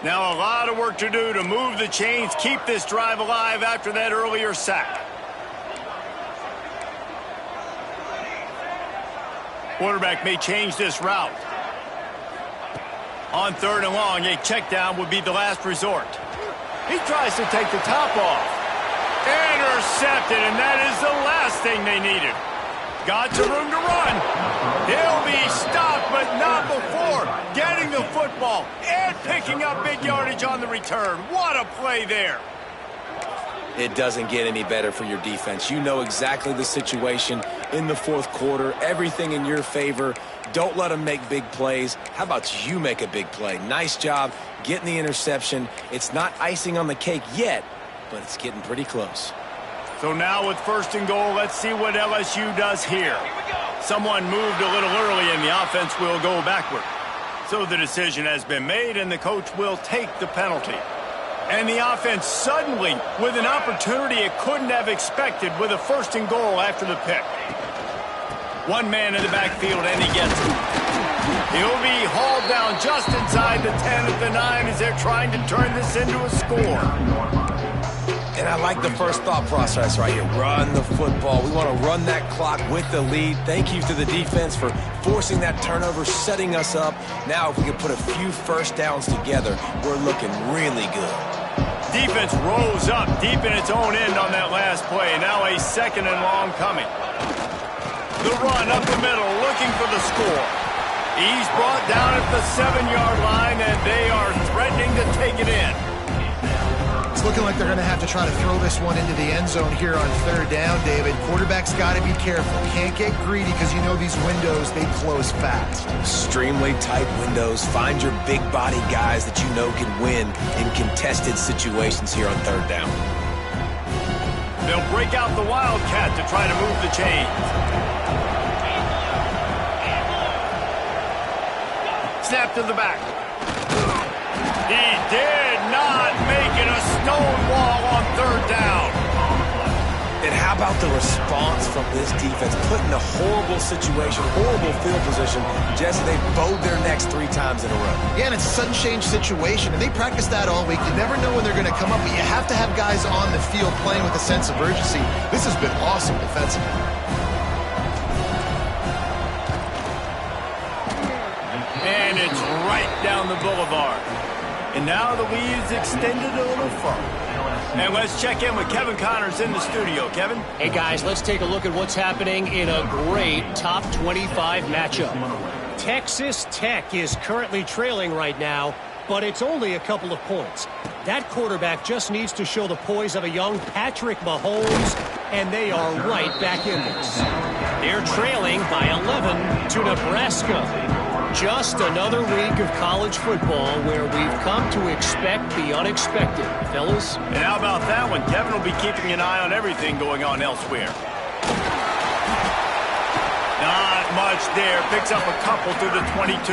B: Now a lot of work to do to move the chains, keep this drive alive after that earlier sack. Quarterback may change this route. On 3rd and long, a check down would be the last resort. He tries to take the top off. Intercepted, and that is the last thing they needed. Got some room to run. He'll be stopped, but not before getting the football and picking up big yardage on the return. What a play there.
D: It doesn't get any better for your defense. You know exactly the situation in the 4th quarter. Everything in your favor. Don't let them make big plays. How about you make a big play? Nice job getting the interception. It's not icing on the cake yet, but it's getting pretty close.
B: So now with 1st and goal, let's see what LSU does here. Someone moved a little early, and the offense will go backward. So the decision has been made, and the coach will take the penalty. And the offense suddenly with an opportunity it couldn't have expected with a 1st and goal after the pick. One man in the backfield, and he gets it. He'll be hauled down just inside the 10 at the 9 as they're trying to turn this into a score.
D: And I like the first thought process right here. Run the football. We want to run that clock with the lead. Thank you to the defense for forcing that turnover, setting us up. Now if we can put a few first downs together, we're looking really good.
B: Defense rose up deep in its own end on that last play. Now a 2nd and long coming. The run up the middle, looking for the score. He's brought down at the 7-yard line, and they are threatening to take it in.
A: It's looking like they're going to have to try to throw this one into the end zone here on 3rd down, David. Quarterback's got to be careful. Can't get greedy because you know these windows, they close fast.
D: Extremely tight windows. Find your big body guys that you know can win in contested situations here on 3rd down.
B: They'll break out the Wildcat to try to move the chains. Snap to the back. He did not make it a stone wall on third down.
D: And how about the response from this defense? Put in a horrible situation, horrible field position. Jesse, they bowed their necks 3 times in a row.
A: Yeah, and it's a sudden change situation, and they practice that all week. You never know when they're going to come up, but you have to have guys on the field playing with a sense of urgency. This has been awesome defensively.
B: And it's right down the boulevard. And now the lead's extended a little further. And let's check in with Kevin Connors in the studio. Kevin?
E: Hey, guys, let's take a look at what's happening in a great top 25 matchup. Texas Tech is currently trailing right now, but it's only a couple of points. That quarterback just needs to show the poise of a young Patrick Mahomes, and they are right back in this. They're trailing by 11 to Nebraska. Just another week of college football where we've come to expect the unexpected, fellas.
B: And how about that one? Kevin will be keeping an eye on everything going on elsewhere. Not much there. Picks up a couple to the 22.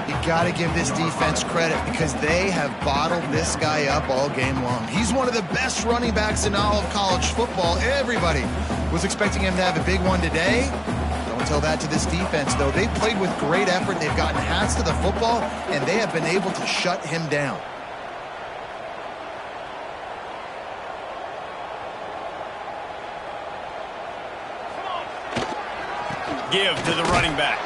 A: You got to give this defense credit because they have bottled this guy up all game long. He's one of the best running backs in all of college football. Everybody was expecting him to have a big one today. Don't tell that to this defense, though. They've played with great effort. They've gotten hats to the football, and they have been able to shut him down.
B: Give to the running back.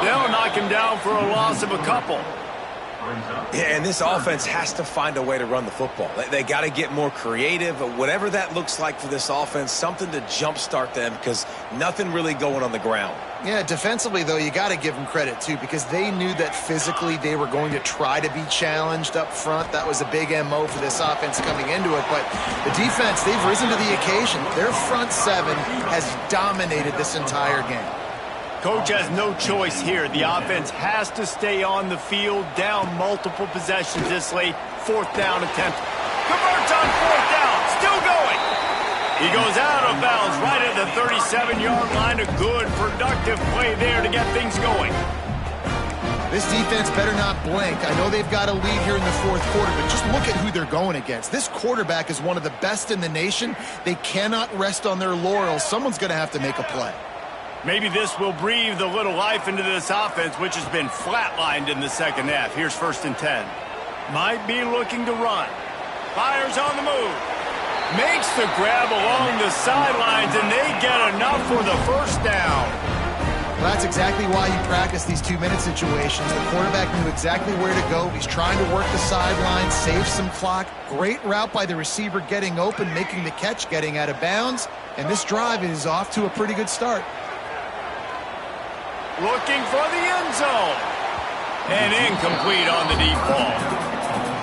B: They'll knock him down for a loss of a couple.
D: Yeah, and this offense has to find a way to run the football. They got to get more creative, whatever that looks like for this offense, something to jumpstart them because nothing really going on the ground.
A: Yeah, defensively, though, you got to give them credit, too, because they knew that physically they were going to try to be challenged up front. That was a big MO for this offense coming into it. But the defense, they've risen to the occasion. Their front seven has dominated this entire game.
B: Coach has no choice here. The offense has to stay on the field, down multiple possessions this late. 4th down attempt. Converts on 4th down. Still going. He goes out of bounds right at the 37-yard line. A good, productive play there to get things going.
A: This defense better not blink. I know they've got a lead here in the 4th quarter, but just look at who they're going against. This quarterback is one of the best in the nation. They cannot rest on their laurels. Someone's going to have to make a play.
B: Maybe this will breathe a little life into this offense, which has been flatlined in the second half. Here's 1st and 10. Might be looking to run. Fires on the move. Makes the grab along the sidelines, and they get enough for the 1st down.
A: Well, that's exactly why you practice these 2-minute situations. The quarterback knew exactly where to go. He's trying to work the sidelines, save some clock. Great route by the receiver getting open, making the catch, getting out of bounds. And this drive is off to a pretty good start.
B: Looking for the end zone. And incomplete on the deep ball.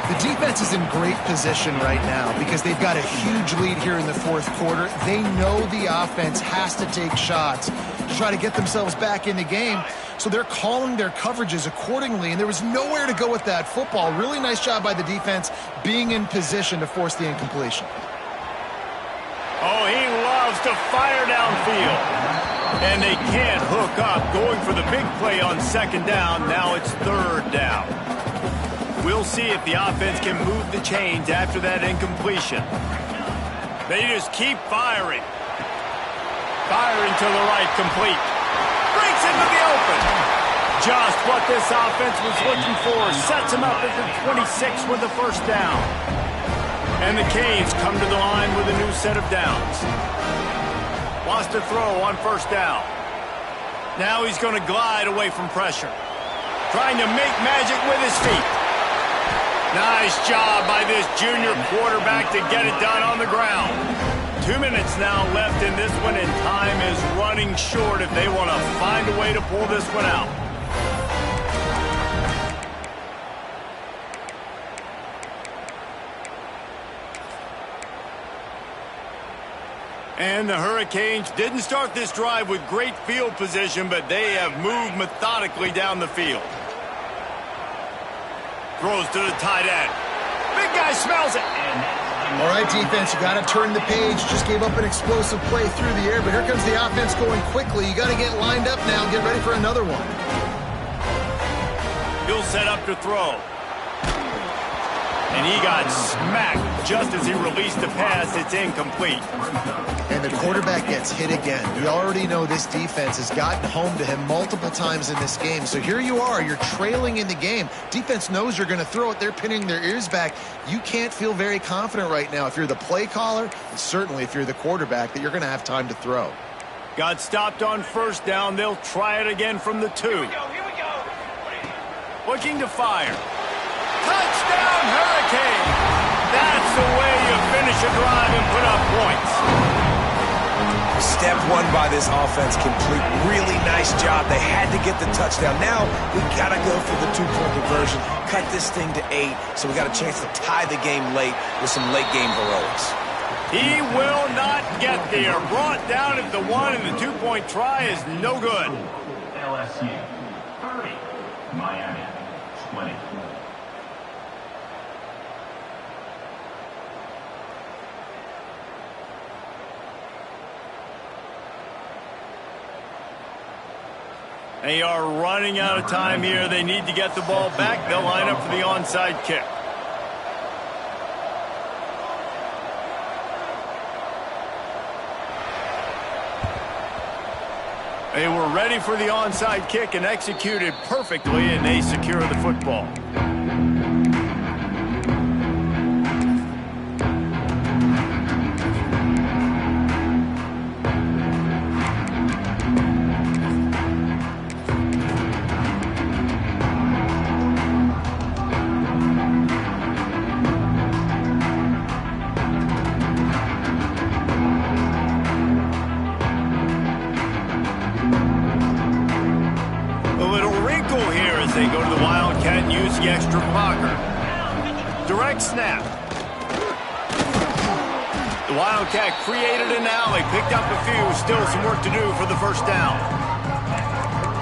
A: The defense is in great position right now because they've got a huge lead here in the 4th quarter. They know the offense has to take shots to try to get themselves back in the game. So they're calling their coverages accordingly, and there was nowhere to go with that football. Really nice job by the defense being in position to force the incompletion.
B: Oh, he loves to fire downfield. And they can't hook up, going for the big play on 2nd down. Now it's 3rd down. We'll see if the offense can move the chains after that incompletion. They just keep firing. Firing to the right, complete. Breaks into the open. Just what this offense was looking for. Sets him up at the 26 with the 1st down. And the Canes come to the line with a new set of downs. Wants to throw on 1st down. Now he's going to glide away from pressure. Trying to make magic with his feet. Nice job by this junior quarterback to get it done on the ground. 2 minutes now left in this one, and time is running short if they want to find a way to pull this one out. And the Hurricanes didn't start this drive with great field position, but they have moved methodically down the field. Throws to the tight end. Big guy smells it.
A: All right, defense, you got to turn the page. Just gave up an explosive play through the air, but here comes the offense going quickly. You got to get lined up now and get ready for another one.
B: He'll set up to throw. And he got smacked just as he released the pass. It's incomplete.
A: And the quarterback gets hit again. We already know this defense has gotten home to him multiple times in this game. So here you are, you're trailing in the game. Defense knows you're going to throw it. They're pinning their ears back. You can't feel very confident right now if you're the play caller, and certainly if you're the quarterback, that you're going to have time to throw.
B: Got stopped on first down. They'll try it again from the 2. Looking to fire. Touchdown, Hurricane! That's the way you finish a drive and put up points.
D: Step one by this offense complete. Really nice job. They had to get the touchdown. Now we got to go for the 2-point conversion. Cut this thing to 8 so we got a chance to tie the game late with some late game heroics.
B: He will not get there. Brought down at the 1, and the 2-point try is no good.
C: LSU 30, Miami 20.
B: They are running out of time here. They need to get the ball back. They'll line up for the onside kick. They were ready for the onside kick and executed perfectly, and they secure the football. They go to the Wildcat and use the extra blocker. Direct snap. The Wildcat created an alley, picked up a few, still some work to do for the first down.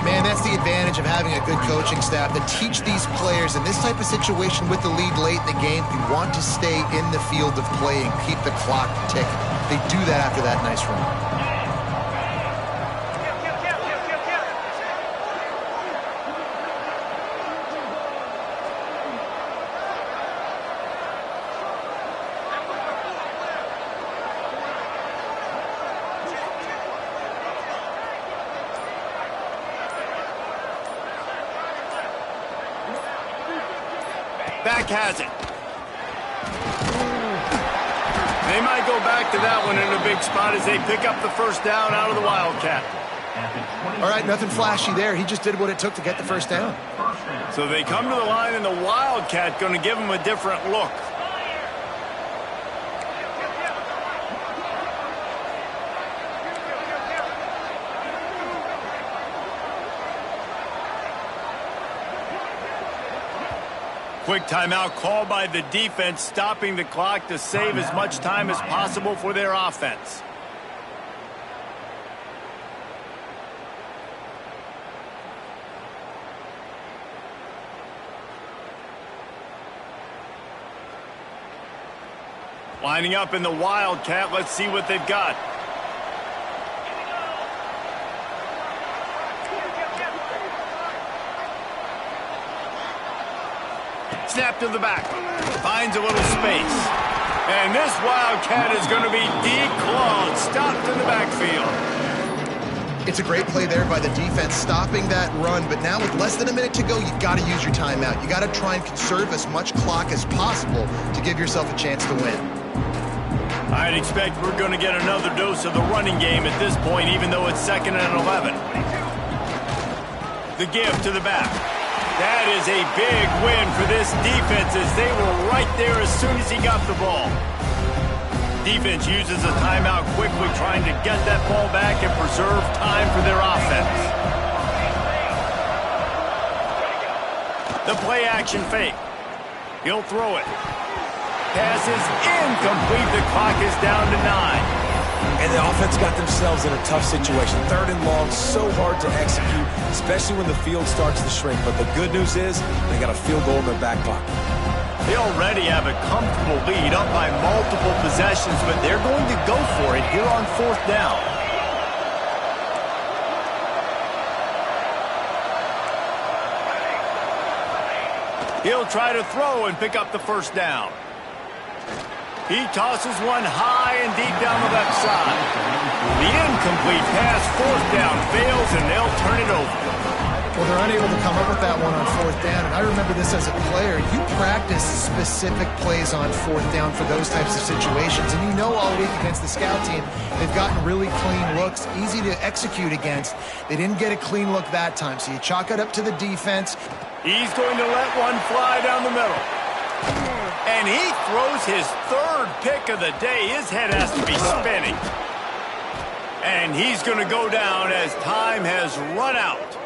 A: Man, that's the advantage of having a good coaching staff that teach these players in this type of situation with the lead late in the game. You want to stay in the field of play and keep the clock ticking. They do that after that nice run.
B: Back has it. They might go back to that one in a big spot as they pick up the first down out of the Wildcat.
A: All right, nothing flashy there. He just did what it took to get the first down.
B: So they come to the line, and the Wildcat going to give them a different look. Quick timeout called by the defense, stopping the clock to save as much time as possible for their offense. Lining up in the Wildcat, let's see what they've got. Snap to the back. Finds a little space. And this Wildcat is going to be declawed. Stopped in the backfield.
A: It's a great play there by the defense, stopping that run. But now with less than a minute to go, you've got to use your timeout. You got to try and conserve as much clock as possible to give yourself a chance to win.
B: I'd expect we're going to get another dose of the running game at this point, even though it's 2nd and 11. The give to the back. That is a big win for this defense as they were right there as soon as he got the ball. Defense uses a timeout quickly, trying to get that ball back and preserve time for their offense. The play action fake. He'll throw it. Pass is incomplete. The clock is down to 9.
D: And the offense got themselves in a tough situation. 3rd and long, so hard to execute, especially when the field starts to shrink. But the good news is they got a field goal in their back pocket.
B: They already have a comfortable lead up by multiple possessions, but they're going to go for it here on 4th down. He'll try to throw and pick up the 1st down. He tosses one high and deep down the left side. The incomplete pass, 4th down, fails, and they'll turn it over.
A: Well, they're unable to come up with that one on 4th down, and I remember this as a player. You practice specific plays on 4th down for those types of situations, and you know all week against the scout team, they've gotten really clean looks, easy to execute against. They didn't get a clean look that time, so you chalk it up to the defense.
B: He's going to let one fly down the middle. And he throws his 3rd pick of the day. His head has to be spinning. And he's going to go down as time has run out.